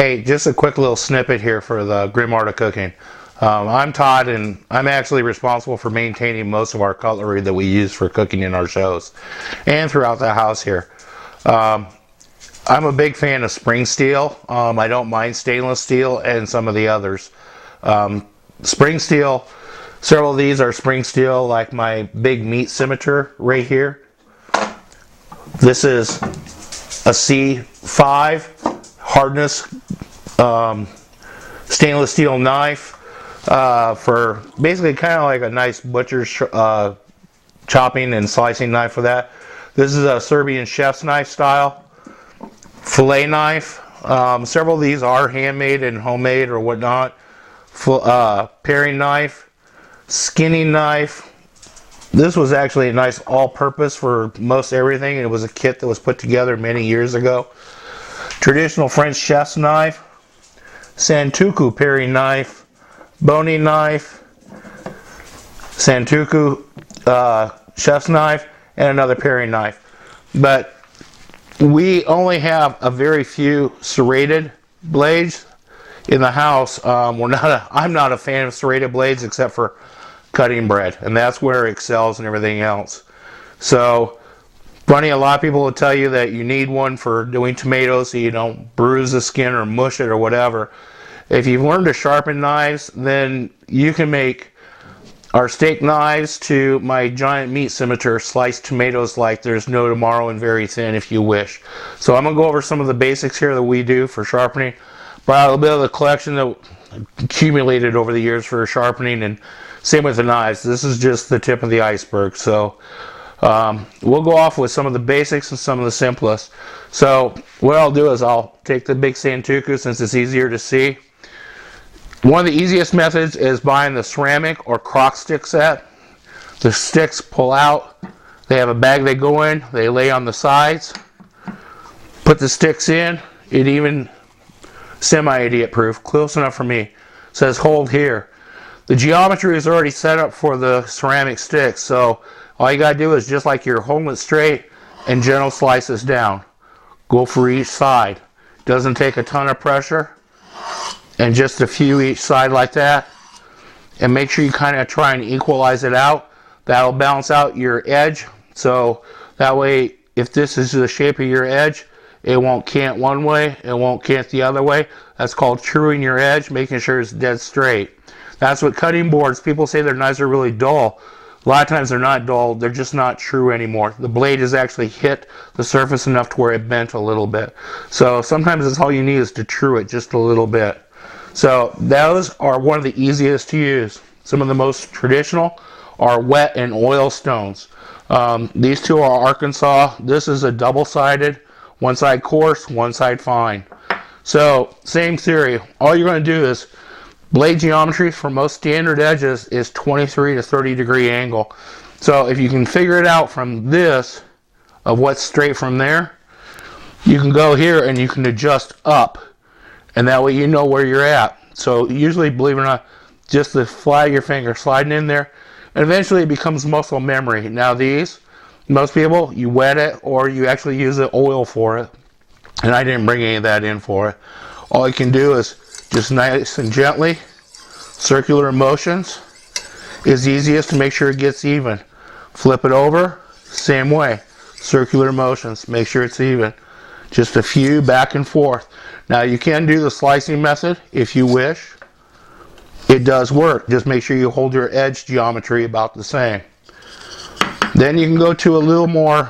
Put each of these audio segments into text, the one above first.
Hey, just a quick little snippet here for the Grimm Art of Cooking. I'm Todd, and I'm actually responsible for maintaining most of our cutlery that we use for cooking in our shows and throughout the house here. I'm a big fan of spring steel. I don't mind stainless steel and some of the others. Spring steel, several of these are spring steel, like my big meat scimitar right here. This is a C5 hardness stainless steel knife for basically kind of like a nice butcher's chopping and slicing knife for that. This is a Serbian chef's knife style fillet knife. Several of these are handmade and homemade or whatnot. Paring knife, skinning knife. This was actually a nice all-purpose for most everything. It was a kit that was put together many years ago. Traditional French chef's knife, Santoku paring knife, boning knife, Santoku chef's knife, and another paring knife. But we only have a very few serrated blades in the house. I'm not a fan of serrated blades except for cutting bread, and that's where it excels and everything else. So funny, a lot of people will tell you that you need one for doing tomatoes so you don't bruise the skin or mush it or whatever. If you've learned to sharpen knives, then you can make our steak knives to my giant meat scimitar, slice tomatoes like there's no tomorrow and very thin if you wish. So I'm going to go over some of the basics here that we do for sharpening. Brought out a bit of the collection that accumulated over the years for sharpening, and same with the knives. This is just the tip of the iceberg. So we'll go off with some of the basics and some of the simplest. So what I'll do is I'll take the big Santoku since it's easier to see. One of the easiest methods is buying the ceramic or crock stick set. The sticks pull out. They have a bag they go in. They lay on the sides. Put the sticks in. It even semi-idiot proof, close enough for me. It says hold here. The geometry is already set up for the ceramic sticks, so all you gotta do is just like you're holding it straight and gentle slices down. Go for each side. Doesn't take a ton of pressure, and just a few each side like that. And make sure you kind of try and equalize it out. That'll balance out your edge, so that way if this is the shape of your edge, it won't cant one way, it won't cant the other way. That's called truing your edge, making sure it's dead straight. That's what cutting boards, people say their knives are really dull. A lot of times they're not dull, they're just not true anymore. The blade has actually hit the surface enough to where it bent a little bit. So sometimes that's all you need is to true it just a little bit. So those are one of the easiest to use. Some of the most traditional are wet and oil stones. These two are Arkansas. This is a double-sided, one side coarse, one side fine. So same theory. All you're going to do is blade geometry for most standard edges is 23 to 30 degree angle. So if you can figure it out from this, of what's straight from there, you can go here and you can adjust up. And that way you know where you're at. So usually, believe it or not, just the flat of your finger sliding in there, and eventually it becomes muscle memory. Now these, most people, you wet it or you actually use the oil for it. And I didn't bring any of that in for it. All you can do is just nice and gently, circular motions is easiest to make sure it gets even. Flip it over, same way, circular motions, make sure it's even. Just a few back and forth. Now you can do the slicing method if you wish. It does work, just make sure you hold your edge geometry about the same. Then you can go to a little more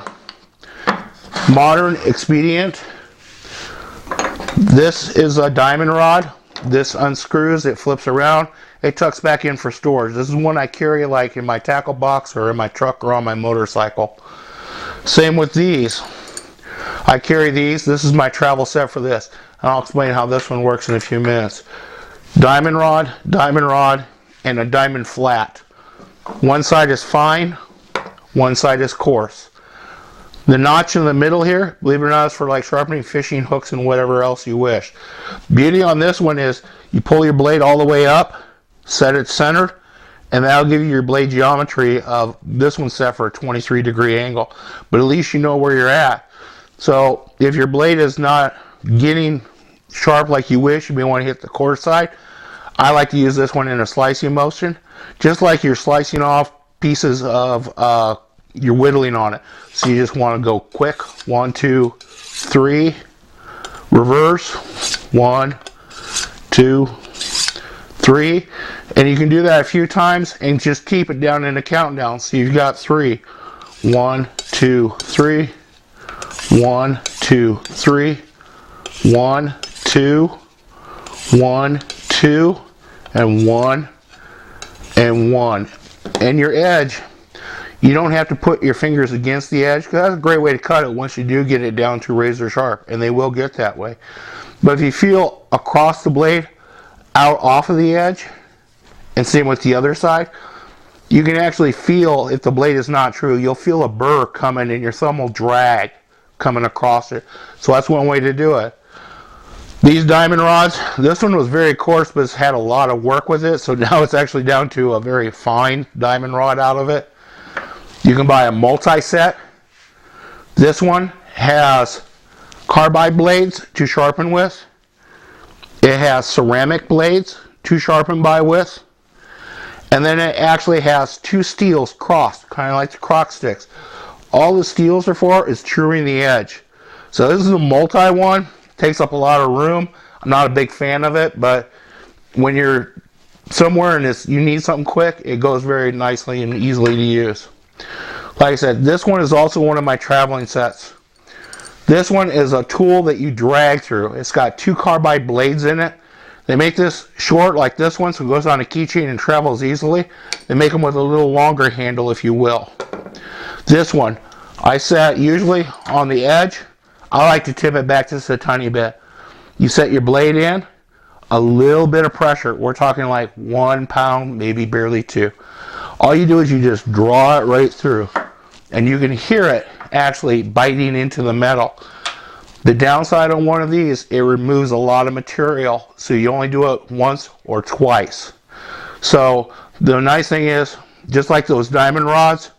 modern expedient. This is a diamond rod. This unscrews, it flips around, it tucks back in for storage. This is one I carry like in my tackle box or in my truck or on my motorcycle. Same with these. I carry these. This is my travel set for this. And I'll explain how this one works in a few minutes. Diamond rod, and a diamond flat. One side is fine, one side is coarse. The notch in the middle here, believe it or not, is for like sharpening fishing hooks and whatever else you wish. Beauty on this one is you pull your blade all the way up, set it centered, and that'll give you your blade geometry of this one set for a 23 degree angle. But at least you know where you're at. So if your blade is not getting sharp like you wish, you may want to hit the coarse side. I like to use this one in a slicing motion, just like you're slicing off pieces of, you're whittling on it. So you just want to go quick. 1, 2, 3, reverse. 1, 2, 3, and you can do that a few times and just keep it down in a countdown. So you've got 3. 1, 2, 3. 1, 2, 3. 1, 2. 1, 2, and 1, and 1. And your edge, you don't have to put your fingers against the edge, because that's a great way to cut it once you do get it down to razor sharp, and they will get that way. But if you feel across the blade, out off of the edge, and same with the other side, you can actually feel, if the blade is not true, you'll feel a burr coming and your thumb will drag coming across it. So that's one way to do it. These diamond rods, this one was very coarse, but it's had a lot of work with it, so now it's actually down to a very fine diamond rod out of it. You can buy a multi-set. This one has carbide blades to sharpen with. It has ceramic blades to sharpen by with. And then it actually has 2 steels crossed, kind of like the crock sticks. All the steels are for is truing the edge. So this is a multi one. Takes up a lot of room. I'm not a big fan of it, but when you're somewhere and you need something quick, it goes very nicely and easily to use. Like I said, this one is also one of my traveling sets. This one is a tool that you drag through. It's got 2 carbide blades in it. They make this short like this one, so it goes on a keychain and travels easily. They make them with a little longer handle, if you will. This one, I set usually on the edge. I like to tip it back just a tiny bit. You set your blade in, a little bit of pressure. We're talking like 1 pound, maybe barely 2. All you do is you just draw it right through, and you can hear it actually biting into the metal. The downside on one of these, it removes a lot of material, so you only do it once or twice. So the nice thing is, just like those diamond rods,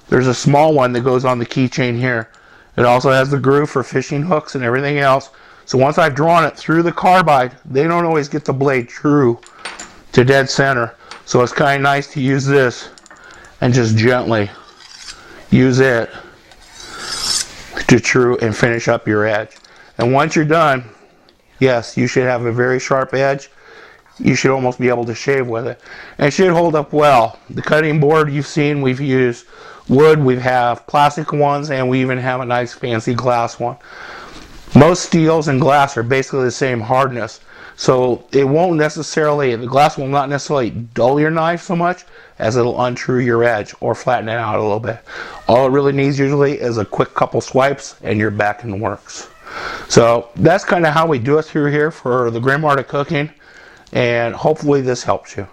there's a small one that goes on the keychain here. It also has the groove for fishing hooks and everything else. So once I've drawn it through the carbide, they don't always get the blade true to dead center. So it's kind of nice to use this and just gently use it to true and finish up your edge. And once you're done, yes, you should have a very sharp edge. You should almost be able to shave with it. And it should hold up well. The cutting board you've seen, we've used wood, we have plastic ones, and we even have a nice fancy glass one. Most steels and glass are basically the same hardness. So it won't necessarily, the glass will not necessarily dull your knife so much as it'll untrue your edge or flatten it out a little bit. All it really needs usually is a quick couple swipes and you're back in the works. So that's kind of how we do it through here for the Grimm Art of Cooking, and hopefully this helps you.